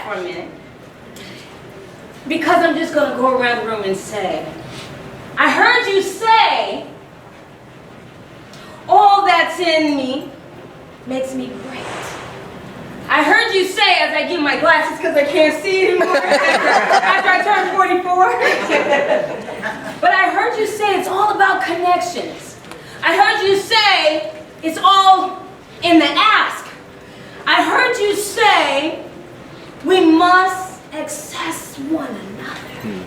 for a minute, because I'm just going to go around the room and say, I heard you say, all that's in me makes me great. I heard you say, as I get my glasses because I can't see anymore after I turn 44. But I heard you say it's all about connections. I heard you say it's all in the ask. I heard you say we must access one another.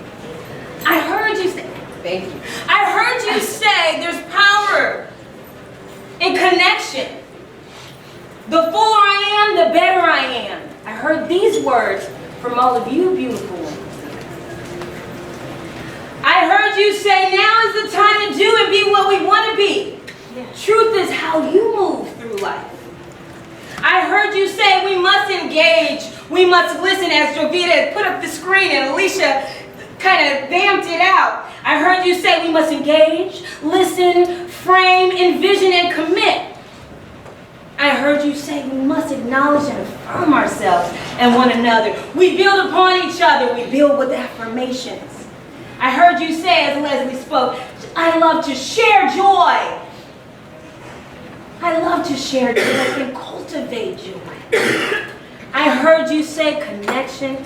I heard you say, thank you. I heard you say there's power in connection. The fuller I am, the better I am. I heard these words from all of you beautiful ones. I heard you say now is the time to do and be what we want to be. Truth is how you move through life. I heard you say we must engage, we must listen, as Jovita put up the screen and Alicia kind of vamped it out. I heard you say we must engage, listen, frame, envision, and commit. I heard you say we must acknowledge and affirm ourselves and one another. We build upon each other. We build with affirmations. I heard you say, as Leslie spoke, I love to share joy. I love to share joy and cultivate joy. I heard you say connection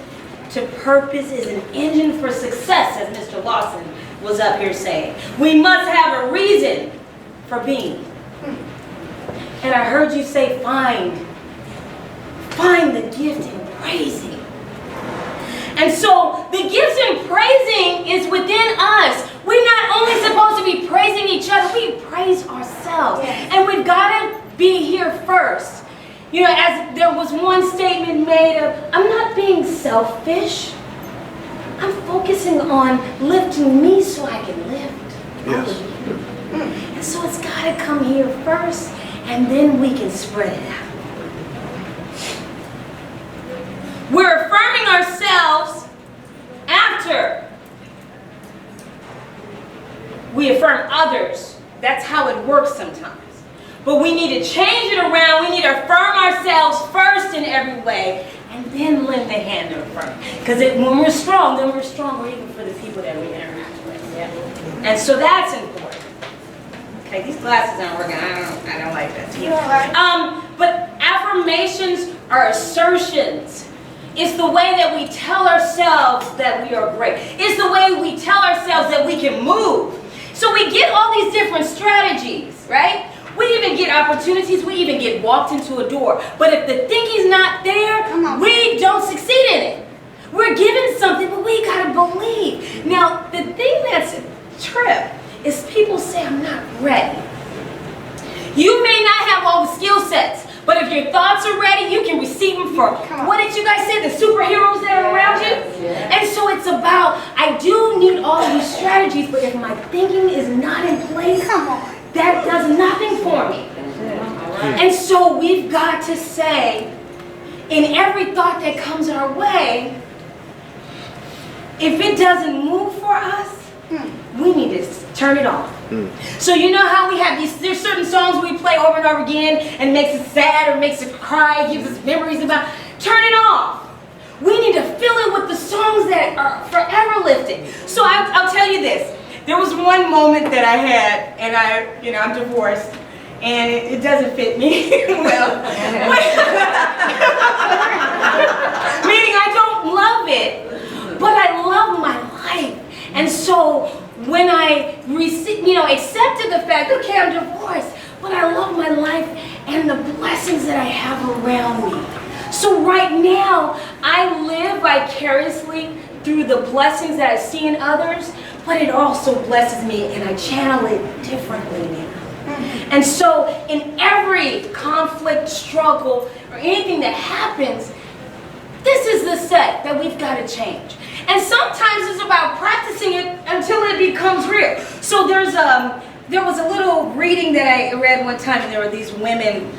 to purpose is an engine for success, as Mr. Lawson was up here saying. We must have a reason for being. And I heard you say find the gift in praising. And so the gift in praising is within us. We're not only supposed to be praising each other, we praise ourselves. Yes. And we've got to be here first. You know, as there was one statement made of, I'm not being selfish. I'm focusing on lifting me so I can lift. Yes. And so it's got to come here first, and then we can spread it out. We're affirming ourselves after we affirm others. That's how it works sometimes. But we need to change it around. We need to affirm ourselves first in every way, and then lend the hand to affirm. Because when we're strong, then we're stronger even for the people that we interact with. Yeah. And so that's important. Okay, these glasses aren't working. I don't like that. You all right? But affirmations are assertions. It's the way that we tell ourselves that we are great. It's the way we tell ourselves that we can move. So we get all these different strategies, right? We even get opportunities. We even get walked into a door. But if the thinking's not there, we don't succeed in it. We're given something, but we got to believe. Now, the thing that's a trip is people say, I'm not ready. You may not have all the skill sets, but if your thoughts are ready, you can receive them for, what did you guys say, the superheroes that are around you? Yeah. And so it's about, I do need all of these strategies, but if my thinking is not in place, that does nothing for me. And so we've got to say, in every thought that comes our way, if it doesn't move for us, we need to turn it off. So you know how we have there's certain songs we play over and over again and it makes us sad or makes us cry, gives us memories about, turn it off. We need to fill it with the songs that are forever lifting. So I'll tell you this. There was one moment that I had, and I'm divorced, and it doesn't fit me well. Meaning I don't love it, but I love my life. And so when I accepted the fact, okay, I'm divorced, but I love my life and the blessings that I have around me. So right now, I live vicariously through the blessings that I see in others, but it also blesses me, and I channel it differently now. And so in every conflict, struggle, or anything that happens, this is the set that we've got to change. And sometimes it's about practicing it until it becomes real. So there was a little reading that I read one time, and there were these women,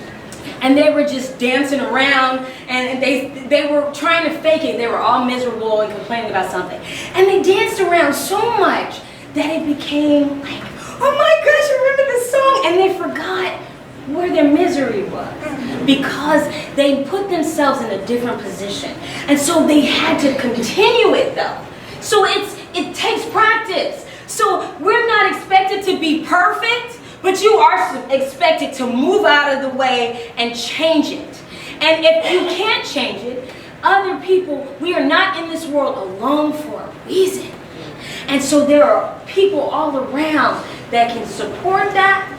and they were just dancing around, and they were trying to fake it. They were all miserable and complaining about something. And they danced around so much that it became like, oh my gosh, I remember this song. And they forgot where their misery was, because they put themselves in a different position. And so they had to continue it though. So it takes practice. So we're not expected to be perfect, but you are expected to move out of the way and change it. And if you can't change it, other people, we are not in this world alone for a reason. And so there are people all around that can support that.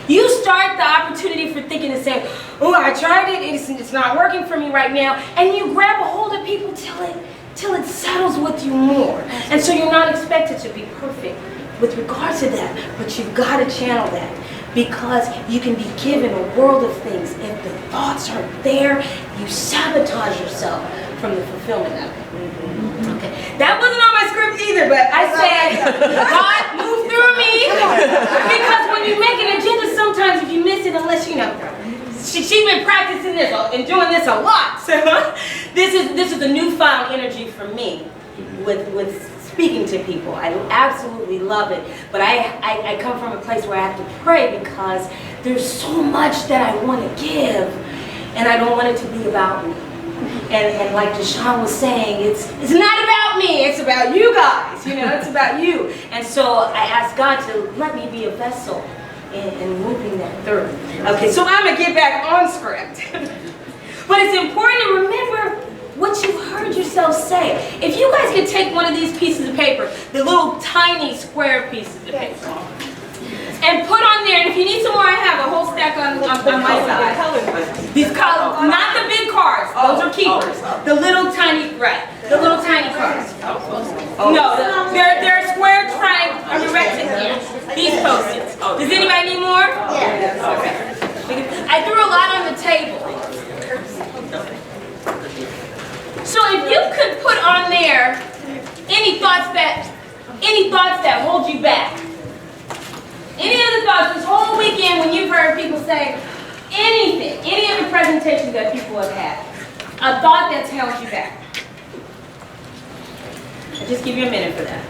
You start the opportunity for thinking and saying, oh, I tried it, it's not working for me right now. And you grab a hold of people till it settles with you more. And so you're not expected to be perfect with regards to that, but you've got to channel that, because you can be given a world of things. If the thoughts aren't there, you sabotage yourself from the fulfillment of it. Okay. That wasn't on my script either, but I said, God, move through me. Because when you make an agenda, sometimes if you miss it, unless you know, she's been practicing this and doing this a lot. So this is a newfound energy for me with speaking to people. I absolutely love it. But I come from a place where I have to pray, because there's so much that I want to give, and I don't want it to be about me. And like Deshaun was saying, it's not about me, it's about you guys, it's about you. And so I asked God to let me be a vessel in moving that through. Okay, so I'm going to get back on script. But it's important to remember what you heard yourself say. If you guys could take one of these pieces of paper, the little tiny square pieces of paper, and put on there, and if you need some more, I have a whole stack on my side. These colors, not the big cards, those are keepers. The little tiny, the little tiny cards. No, they're square, triangle, I mean rectangle. These Post-its. Does anybody need more? Yes. Okay. I threw a lot on the table. So if you could put on there any thoughts that hold you back. Any other thoughts this whole weekend when you've heard people say anything, any of the presentations that people have had, a thought that's held you back? I'll just give you a minute for that.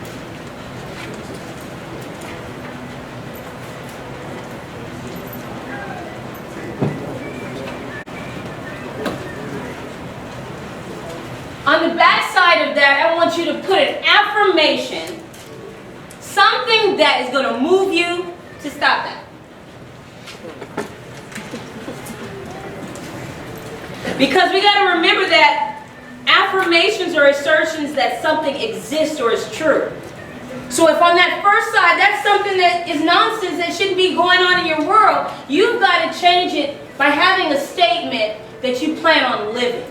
On the back side of that, I want you to put an affirmation, something that is going to move you to stop that. Because we got to remember that affirmations are assertions that something exists or is true. So if on that first side, that's something that is nonsense that shouldn't be going on in your world, you've got to change it by having a statement that you plan on living.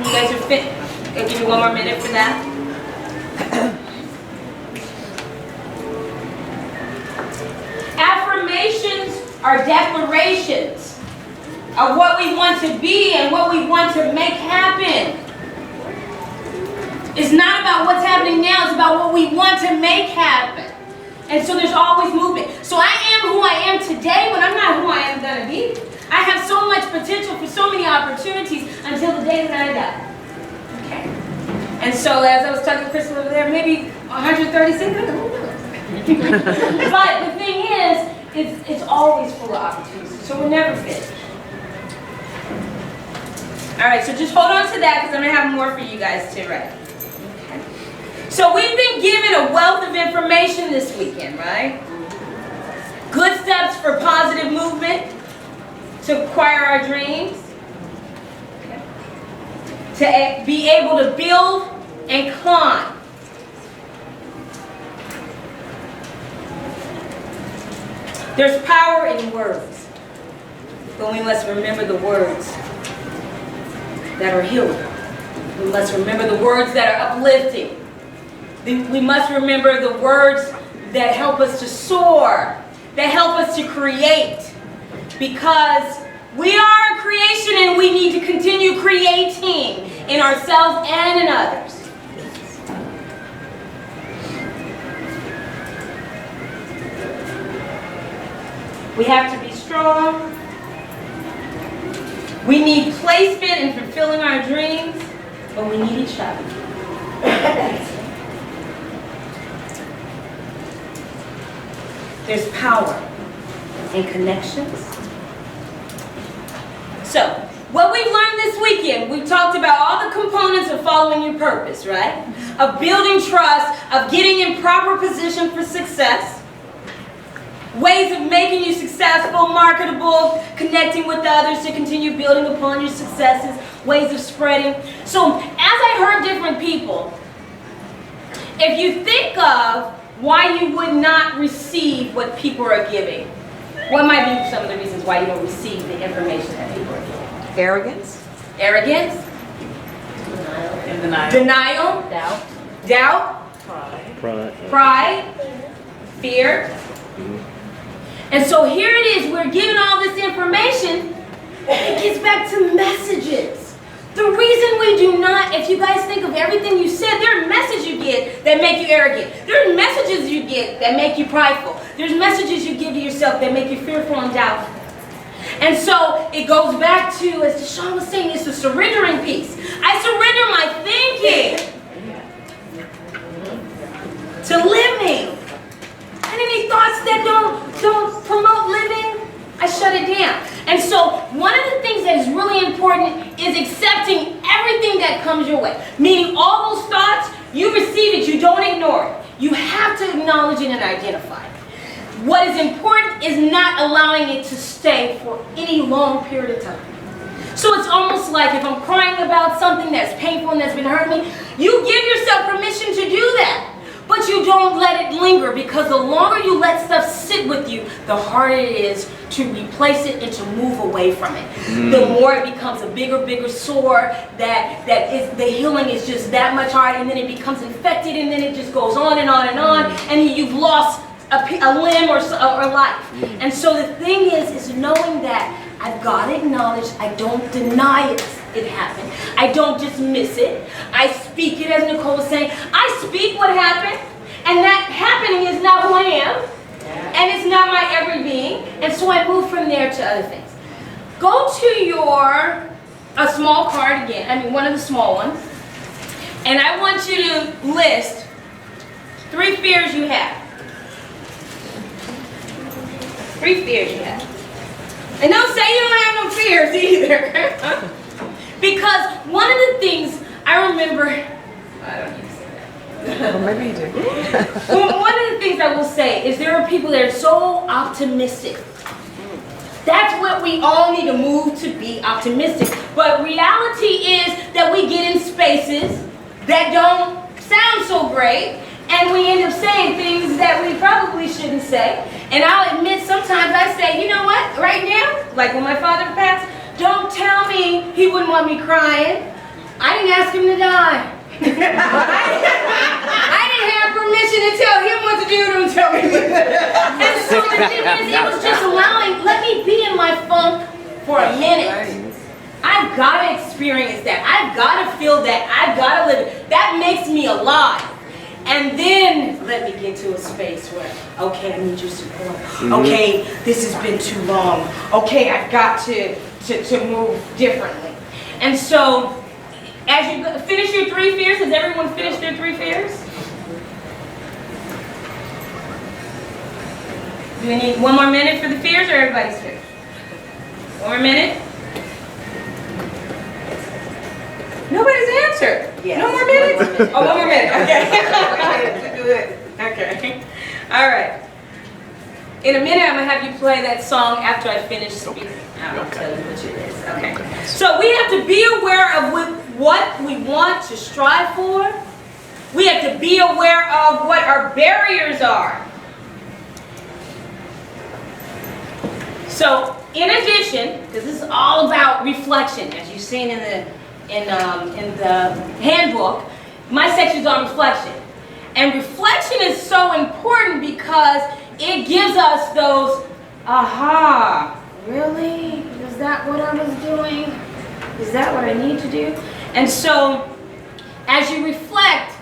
You guys are fit. I'll give you one more minute for that. Affirmations are declarations of what we want to be and what we want to make happen. It's not about what's happening now, it's about what we want to make happen. And so there's always movement. So I am who I am today, but I'm not who I am going to be. I have so much potential for so many opportunities until the day that I die. Okay? And so as I was talking to Crystal over there, maybe 136, but the thing is, it's always full of opportunities. So we're never finished. All right, so just hold on to that because I'm going to have more for you guys to write. Okay. So we've been given a wealth of information this weekend, right? Good steps for positive movement to acquire our dreams, okay. To be able to build and climb. There's power in words, but we must remember the words that are healing. We must remember the words that are uplifting. We must remember the words that help us to soar, that help us to create. Because we are a creation and we need to continue creating in ourselves and in others. We have to be strong. We need placement in fulfilling our dreams, but we need each other. There's power in connections. So, what we've learned this weekend, we talked about all the components of following your purpose, right? Of building trust, of getting in proper position for success, ways of making you successful, marketable, connecting with others to continue building upon your successes, ways of spreading. So, as I heard different people, if you think of why you would not receive what people are giving, what might be some of the reasons why you don't receive the information that people are giving? Arrogance. Arrogance. Denial. Denial. Doubt. Doubt. Pride. Pride. Fear. And so here it is, we're given all this information. It gets back to messages. The reason we do not, if you guys think of everything you said, there are messages you get that make you arrogant. There are messages you get that make you prideful. There's messages you give to yourself that make you fearful and doubtful. And so it goes back to, as Deshaun was saying, it's the surrendering piece. I surrender my thinking to living. And any thoughts that don't promote living, I shut it down. And so one of the things that is really important is accepting everything that comes your way. Meaning all those thoughts, you receive it, you don't ignore it. You have to acknowledge it and identify it. What is important is not allowing it to stay for any long period of time. So it's almost like if I'm crying about something that's painful and that's been hurting me, you give yourself permission to do that. But you don't let it linger, because the longer you let stuff sit with you, the harder it is to replace it and to move away from it. The more it becomes a bigger sore, that is, the healing is just that much harder, and then it becomes infected, and then it just goes on and on and on, and you've lost a limb or life. And so the thing is knowing that I've got to acknowledge, I don't deny it happened. I don't dismiss it. I speak it, as Nicole was saying. I speak what happened, and that happening is not who I am, and it's not my every being, and so I move from there to other things. Go to a small card again, one of the small ones, and I want you to list 3 fears you have. 3 fears you have. And don't say you don't have no fears either. Because one of the things I remember, I don't need to say that. Well, maybe you do. One of the things I will say is there are people that are so optimistic. That's what we all need to move to, be optimistic. But reality is that we get in spaces that don't sound so great, and we end up saying things that we probably shouldn't say. And I'll admit sometimes I say, you know what, right now, like when my father passed, don't tell me he wouldn't want me crying. I didn't ask him to die. I didn't have permission to tell him what to do, don't tell me. And so the thing is, it was just allowing, let me be in my funk for a minute. I've got to experience that. I've got to feel that. I've got to live it. That makes me alive. And then let me get to a space where, okay, I need your support. Okay, this has been too long. Okay, I've got to move differently. And so, as you finish your 3 fears, has everyone finished their 3 fears? Do we need 1 more minute for the fears, or everybody's finished? 1 more minute? Nobody's answered. Yes. No more minutes? Oh, 1 more minute. Okay. Good. Okay. All right. In a minute, I'm going to have you play that song after I finish speaking. I'll tell you which it is. Okay. So we have to be aware of what we want to strive for. We have to be aware of what our barriers are. So, in addition, because this is all about reflection, as you've seen in the handbook, my section is on reflection. And reflection is so important because it gives us those, aha, really? Is that what I was doing? Is that what I need to do? And so, as you reflect,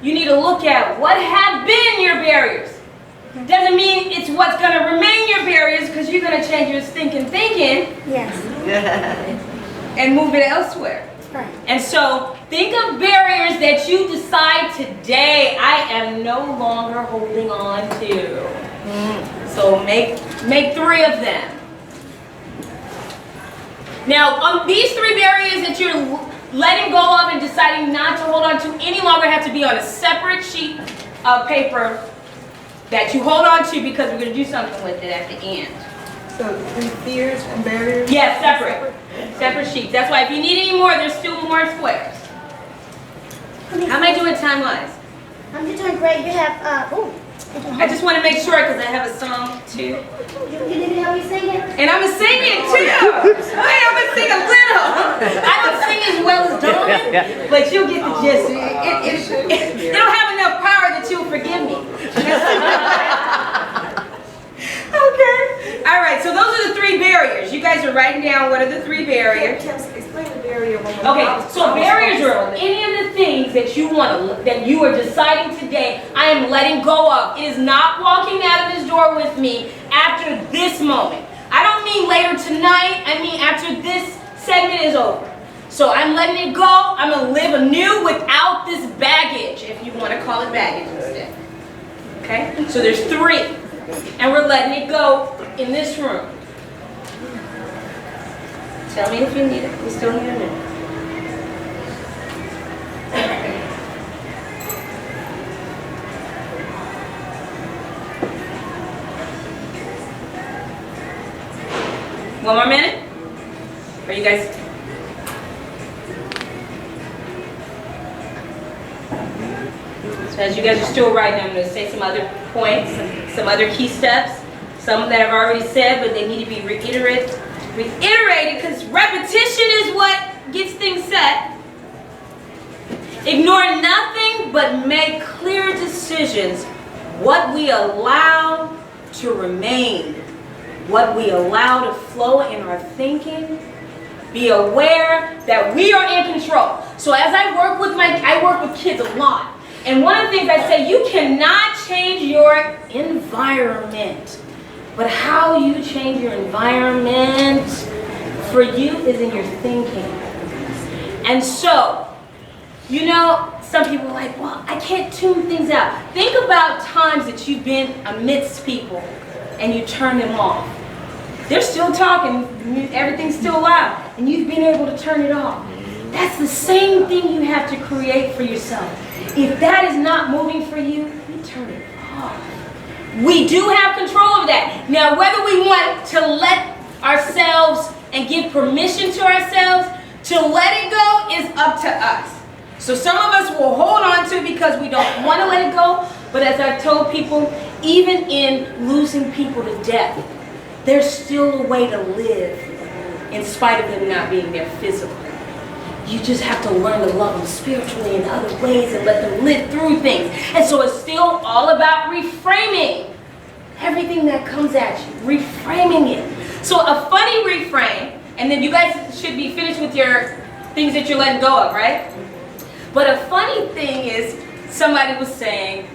you need to look at what have been your barriers. Doesn't mean it's what's going to remain your barriers, because you're going to change your thinking. Yes. And move it elsewhere. Right. And so think of barriers that you decide today I am no longer holding on to. So make 3 of them. Now, these 3 barriers that you're letting go of and deciding not to hold on to any longer have to be on a separate sheet of paper that you hold on to, because we're going to do something with it at the end. So 3 fears and barriers? Yes, separate sheets. That's why if you need any more, there's still more squares. How am I doing time-wise? You're doing great. You have, I just want to make sure because I have a song too. you need to help me sing it? And I'm going to sing it too. Wait, I'm going to sing a little. I don't sing as well as Dawn, but you'll get the gist. It don't have enough power that you'll forgive me. Okay. All right, so those are the 3 barriers. You guys are writing down what are the 3 barriers. Explain the barrier one more time. Okay, so barriers are any of the things that you want that you are deciding today, I am letting go of. It is not walking out of this door with me after this moment. I don't mean later tonight, I mean after this segment is over. So I'm letting it go. I'm going to live anew without this baggage, if you want to call it baggage instead. Okay? So there's 3. And we're letting it go in this room. Tell me if you need it. We still need a minute. One more minute? Are you guys? So as you guys are still writing, I'm going to say some other points, some other key steps, some that I've already said, but they need to be reiterated because repetition is what gets things set. Ignore nothing but make clear decisions. What we allow to remain, what we allow to flow in our thinking. Be aware that we are in control. So as I work with kids a lot. And one of the things I say, you cannot change your environment. But how you change your environment for you is in your thinking. And so, you know, some people are like, well, I can't tune things out. Think about times that you've been amidst people and you turn them off. They're still talking, everything's still loud, and you've been able to turn it off. That's the same thing you have to create for yourself. If that is not moving for you, you turn it off. We do have control over that. Now, whether we want to let ourselves and give permission to ourselves to let it go is up to us. So some of us will hold on to it because we don't want to let it go. But as I've told people, even in losing people to death, there's still a way to live in spite of them not being there physically. You just have to learn to love them spiritually in other ways and let them live through things. And so it's still all about reframing everything that comes at you, reframing it. So a funny reframe, and then you guys should be finished with your things that you're letting go of, right? But a funny thing is, somebody was saying,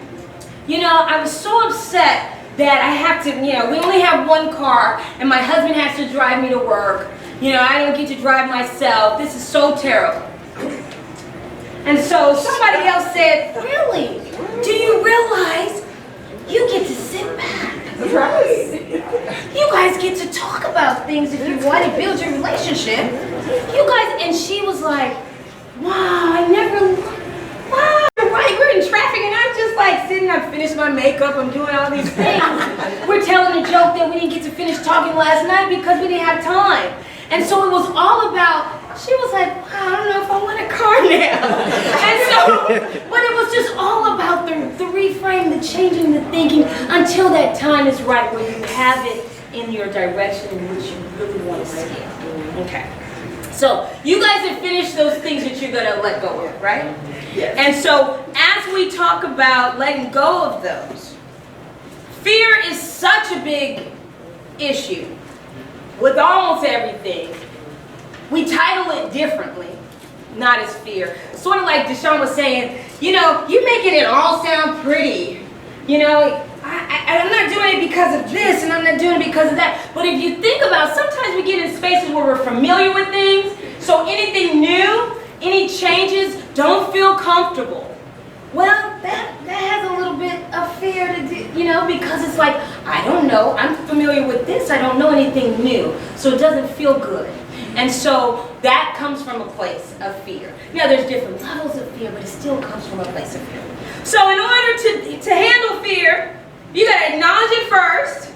you know, I was so upset that I have to, you know, we only have one car and my husband has to drive me to work. You know, I don't get to drive myself. This is so terrible. And so somebody else said, really? Do you realize you get to sit back? You guys get to talk about things if you want to build your relationship. You guys, and she was like, wow, I never, wow, right, we're in traffic and I'm just like sitting, I finished my makeup, I'm doing all these things. We're telling a joke that we didn't get to finish talking last night because we didn't have time. And so it was all about, she was like, wow, I don't know if I want a car now. And so, but it was just all about the reframe, the changing the thinking until that time is right where you have it in your direction in which you really want to see it. Okay. So you guys have finished those things that you're going to let go of, right? Yes. And so as we talk about letting go of those, fear is such a big issue. With almost everything, we title it differently, not as fear. Sort of like Deshaun was saying, you know, you're making it all sound pretty. You know, I'm not doing it because of this and I'm not doing it because of that. But if you think about it, sometimes we get in spaces where we're familiar with things. So anything new, any changes don't feel comfortable. Well, that has a little bit of fear to do, you know, because it's like, I don't know. I'm familiar with this. I don't know anything new. So it doesn't feel good. And so that comes from a place of fear. Now there's different levels of fear, but it still comes from a place of fear. So in order to handle fear, you got to acknowledge it first.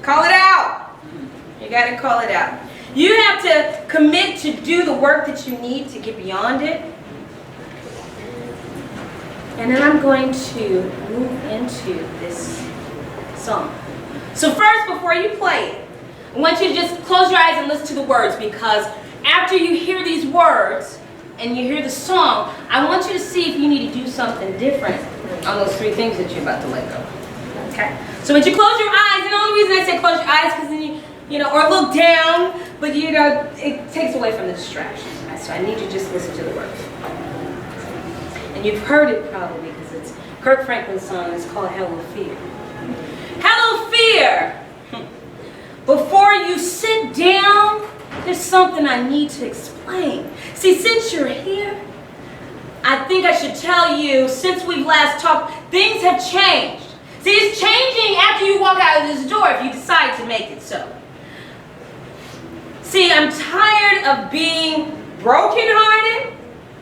Call it out. You got to call it out. You have to commit to do the work that you need to get beyond it. And then I'm going to move into this song. So first, before you play it, I want you to just close your eyes and listen to the words, because after you hear these words and you hear the song, I want you to see if you need to do something different on those three things that you're about to let go. Okay? So when you close your eyes, and the only reason I say close your eyes because then you know, or look down, but you know, it takes away from the distractions. So I need you to just listen to the words. And you've heard it probably because it's Kirk Franklin's song. It's called Hello Fear. Hello Fear! Before you sit down, there's something I need to explain. See, since you're here, I think I should tell you, since we've last talked, things have changed. See, it's changing after you walk out of this door if you decide to make it so. See, I'm tired of being brokenhearted,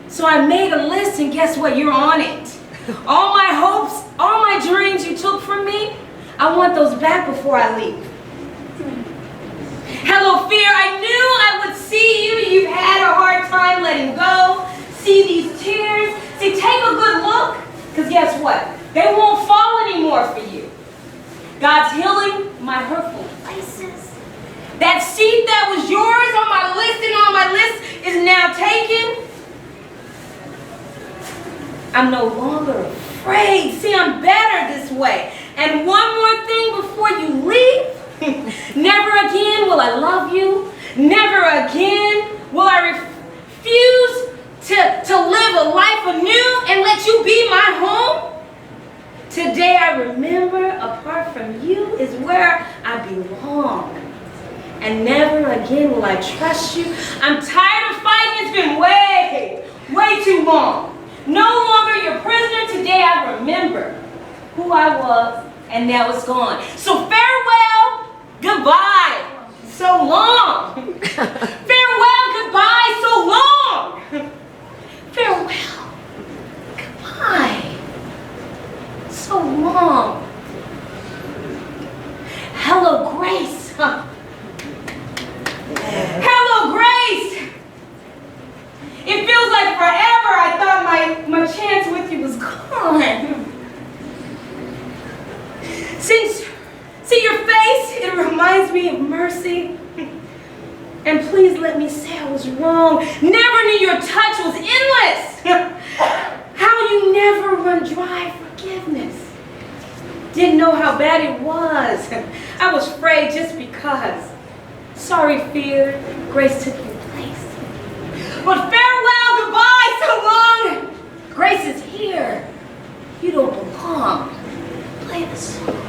so I made a list, and guess what? You're on it. All my hopes, all my dreams you took from me, I want those back before I leave. Hello, fear. I knew I would see you. You've had a hard time letting go. See these tears. See, take a good look, because guess what? They won't fall anymore for you. God's healing my hurtful places. That seat that was yours on my list and on my list is now taken. I'm no longer afraid. See, I'm better this way. And one more thing before you leave. Never again will I love you. Never again will I refuse to live a life anew and let you be my home. Today I remember apart from you is where I belong. And never again will I trust you. I'm tired of fighting. It's been way too long. No longer your prisoner. Today I remember who I was, and now it's gone. So farewell, goodbye, so long. Farewell, goodbye, so long. Farewell, goodbye, so long. Hello, Grace. Hello, Grace. It feels like forever. I thought my chance with you was gone. See your face, it reminds me of mercy. And please let me say I was wrong. Never knew your touch was endless. How you never run dry forgiveness. Didn't know how bad it was. I was afraid just because. Sorry, fear, Grace took your place. But farewell, goodbye, so long. Grace is here. You don't belong. Play the song.